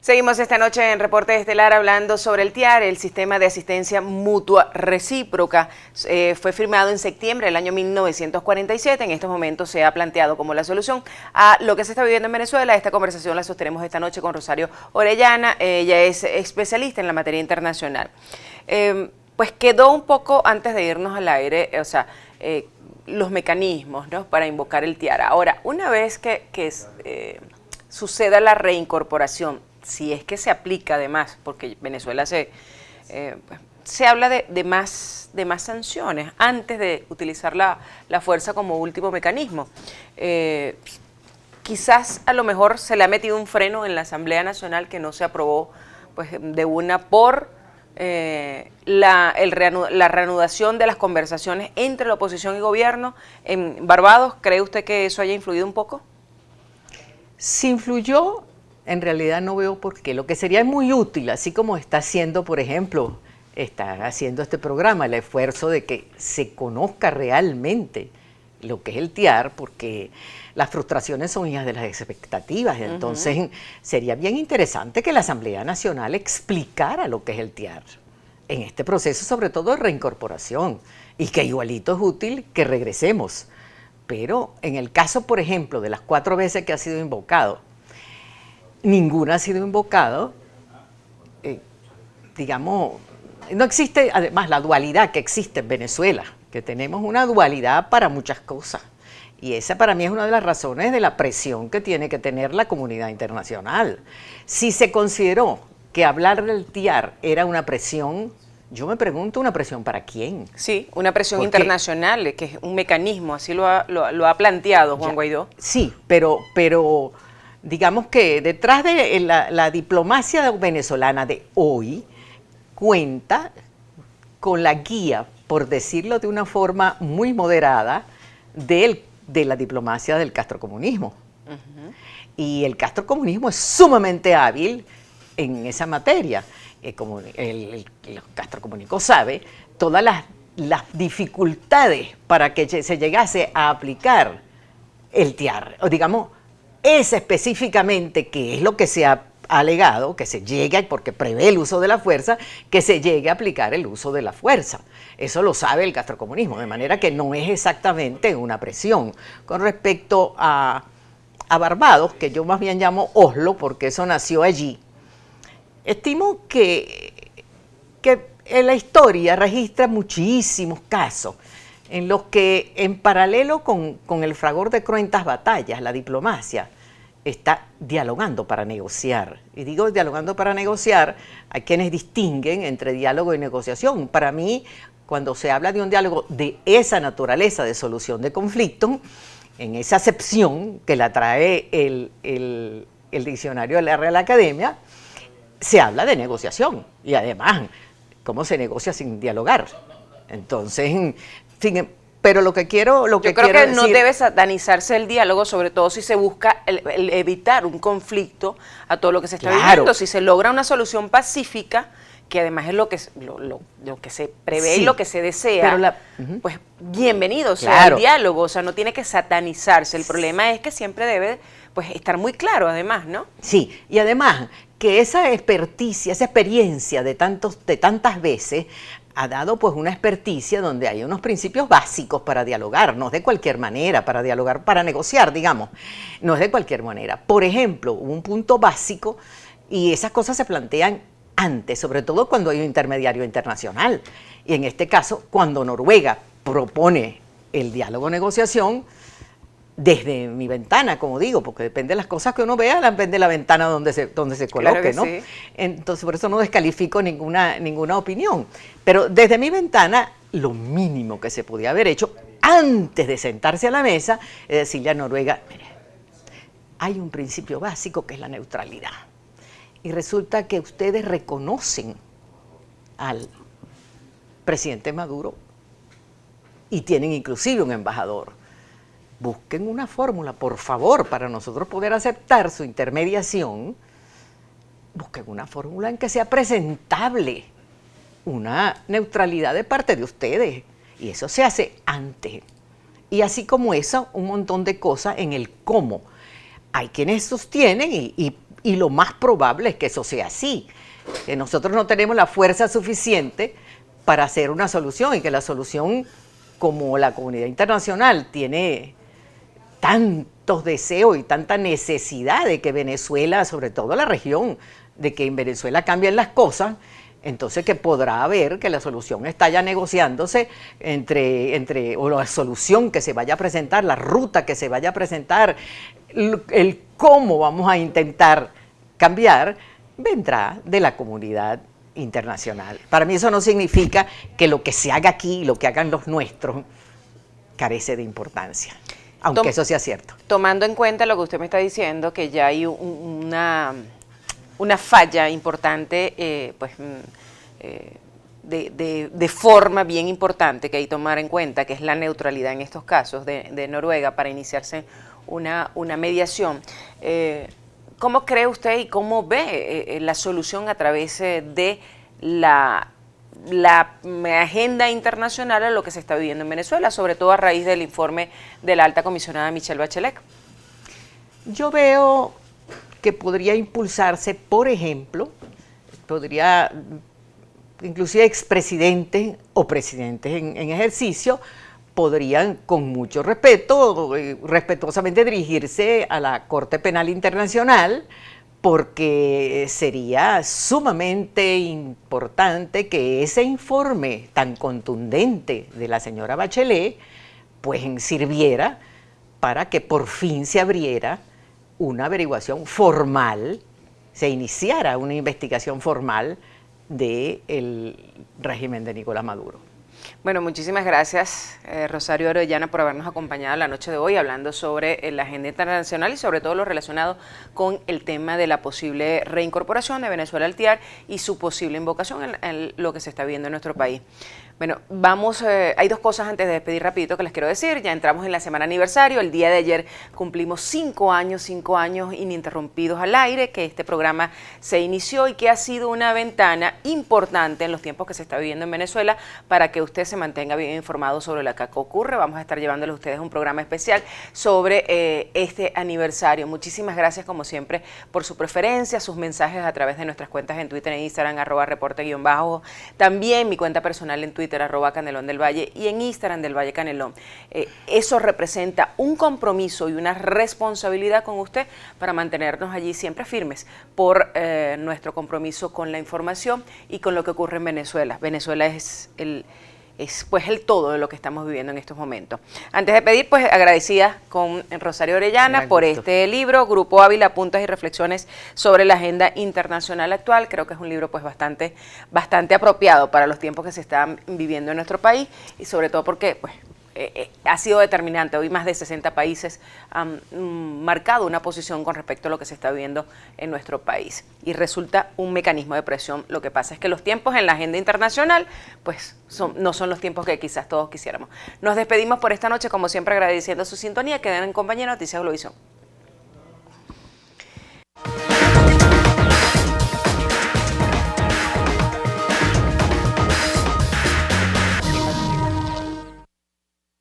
Seguimos esta noche en Reporte Estelar hablando sobre el TIAR, el Sistema de Asistencia Mutua Recíproca. Fue firmado en septiembre del año 1947. En estos momentos se ha planteado como la solución a lo que se está viviendo en Venezuela. Esta conversación la sostenemos esta noche con Rosario Orellana. Ella es especialista en la materia internacional. Pues quedó un poco, antes de irnos al aire, los mecanismos, ¿no?, para invocar el TIAR. Ahora, una vez que suceda la reincorporación, si es que se aplica además, porque Venezuela se habla de más sanciones antes de utilizar la fuerza como último mecanismo. Quizás a lo mejor se le ha metido un freno en la Asamblea Nacional que no se aprobó pues de una por la reanudación de las conversaciones entre la oposición y gobierno en Barbados. ¿Cree usted que eso haya influido un poco? Si influyó, en realidad no veo por qué. Lo que sería muy útil, así como está haciendo, por ejemplo, está haciendo este programa, el esfuerzo de que se conozca realmente lo que es el TIAR, porque las frustraciones son hijas de las expectativas. Entonces, sería bien interesante que la Asamblea Nacional explicara lo que es el TIAR en este proceso, sobre todo de reincorporación, y que igualito es útil que regresemos. Pero en el caso, por ejemplo, de las 4 veces que ha sido invocado, ninguna ha sido invocado, digamos, no existe además la dualidad que existe en Venezuela, que tenemos una dualidad para muchas cosas. Y esa para mí es una de las razones de la presión que tiene que tener la comunidad internacional. Si se consideró que hablar del TIAR era una presión, yo me pregunto, ¿una presión para quién? Sí, una presión internacional, que es un mecanismo, así lo ha planteado Juan Guaidó. Sí, pero digamos que detrás de la diplomacia venezolana de hoy cuenta con la guía, por decirlo de una forma muy moderada, de la diplomacia del castrocomunismo. Y el castrocomunismo es sumamente hábil en esa materia. Como el castrocomunismo sabe, todas las dificultades para que se llegase a aplicar el TIAR, o digamos, es específicamente que es lo que se ha alegado, que se llegue, porque prevé el uso de la fuerza, que se llegue a aplicar el uso de la fuerza. Eso lo sabe el castrocomunismo, de manera que no es exactamente una presión. Con respecto a Barbados, que yo más bien llamo Oslo, porque eso nació allí, estimo que en la historia registra muchísimos casos en los que, en paralelo con el fragor de cruentas batallas, la diplomacia está dialogando para negociar. Y digo dialogando para negociar, hay quienes distinguen entre diálogo y negociación. Para mí, cuando se habla de un diálogo de esa naturaleza de solución de conflictos, en esa acepción que la trae el diccionario de la Real Academia, se habla de negociación. Y además, ¿cómo se negocia sin dialogar? Entonces, pero lo que quiero Yo creo que decir, no debe satanizarse el diálogo, sobre todo si se busca el evitar un conflicto a todo lo que se está viviendo. Si se logra una solución pacífica, que además es lo que se prevé y lo que se desea, pues bienvenido sea el diálogo. O sea, no tiene que satanizarse. El problema es que siempre debe pues estar muy claro, además, ¿no? Sí, y además que esa experticia, esa experiencia de tantas veces ha dado pues una experticia donde hay unos principios básicos para dialogar, no es de cualquier manera, para dialogar, para negociar, digamos, no es de cualquier manera. Por ejemplo, un punto básico, y esas cosas se plantean antes, sobre todo cuando hay un intermediario internacional, y en este caso, cuando Noruega propone el diálogo-negociación, desde mi ventana, como digo, porque depende de las cosas que uno vea, depende de la ventana donde se coloque, claro, ¿no? Sí. Entonces, por eso no descalifico ninguna opinión. Pero desde mi ventana, lo mínimo que se podía haber hecho antes de sentarse a la mesa es decirle a Noruega, mire, hay un principio básico que es la neutralidad. Y resulta que ustedes reconocen al presidente Maduro y tienen inclusive un embajador. Busquen una fórmula, por favor, para nosotros poder aceptar su intermediación. Busquen una fórmula en que sea presentable una neutralidad de parte de ustedes. Y eso se hace antes. Y así como eso, un montón de cosas en el cómo. Hay quienes sostienen, y y lo más probable es que eso sea así, que nosotros no tenemos la fuerza suficiente para hacer una solución y que la solución, como la comunidad internacional tiene tantos deseos y tanta necesidad de que Venezuela, sobre todo la región, de que en Venezuela cambien las cosas, entonces que podrá haber que la solución está ya negociándose o la solución que se vaya a presentar, la ruta que se vaya a presentar, el cómo vamos a intentar cambiar, vendrá de la comunidad internacional. Para mí eso no significa que lo que se haga aquí, lo que hagan los nuestros, carece de importancia, aunque eso sea cierto. Tomando en cuenta lo que usted me está diciendo, que ya hay una falla importante, de forma bien importante que hay que tomar en cuenta, que es la neutralidad en estos casos de Noruega para iniciarse una mediación. ¿Cómo cree usted y cómo ve la solución a través de la agenda internacional a lo que se está viviendo en Venezuela, sobre todo a raíz del informe de la alta comisionada Michelle Bachelet? Yo veo que podría impulsarse, por ejemplo, inclusive expresidentes o presidentes en ejercicio, podrían con mucho respeto, respetuosamente dirigirse a la Corte Penal Internacional, porque sería sumamente importante que ese informe tan contundente de la señora Bachelet, pues sirviera para que por fin se abriera una averiguación formal, se iniciara una investigación formal del régimen de Nicolás Maduro. Bueno, muchísimas gracias, Rosario Orellana, por habernos acompañado la noche de hoy hablando sobre la agenda internacional y sobre todo lo relacionado con el tema de la posible reincorporación de Venezuela al TIAR y su posible invocación en lo que se está viendo en nuestro país. Bueno, hay dos cosas antes de despedir rapidito que les quiero decir. Ya entramos en la semana aniversario. El día de ayer cumplimos 5 años ininterrumpidos al aire, que este programa se inició y que ha sido una ventana importante en los tiempos que se está viviendo en Venezuela para que usted se mantenga bien informado sobre lo que acá ocurre. Vamos a estar llevándoles a ustedes un programa especial sobre este aniversario. Muchísimas gracias, como siempre, por su preferencia, sus mensajes a través de nuestras cuentas en Twitter e Instagram, @reporte_bajo. También mi cuenta personal en Twitter, @Canelón del Valle, y en Instagram del Valle Canelón. Eso representa un compromiso y una responsabilidad con usted para mantenernos allí siempre firmes por nuestro compromiso con la información y con lo que ocurre en Venezuela. Venezuela es pues el todo de lo que estamos viviendo en estos momentos. Antes de pedir, pues agradecida con Rosario Orellana por este libro, Grupo Ávila, Apuntes y Reflexiones sobre la Agenda Internacional Actual. Creo que es un libro pues bastante apropiado para los tiempos que se están viviendo en nuestro país y sobre todo porque pues ha sido determinante. Hoy más de 60 países han marcado una posición con respecto a lo que se está viviendo en nuestro país y resulta un mecanismo de presión. Lo que pasa es que los tiempos en la agenda internacional pues no son los tiempos que quizás todos quisiéramos. Nos despedimos por esta noche, como siempre agradeciendo su sintonía. Queden en compañía de Noticias Globovisión.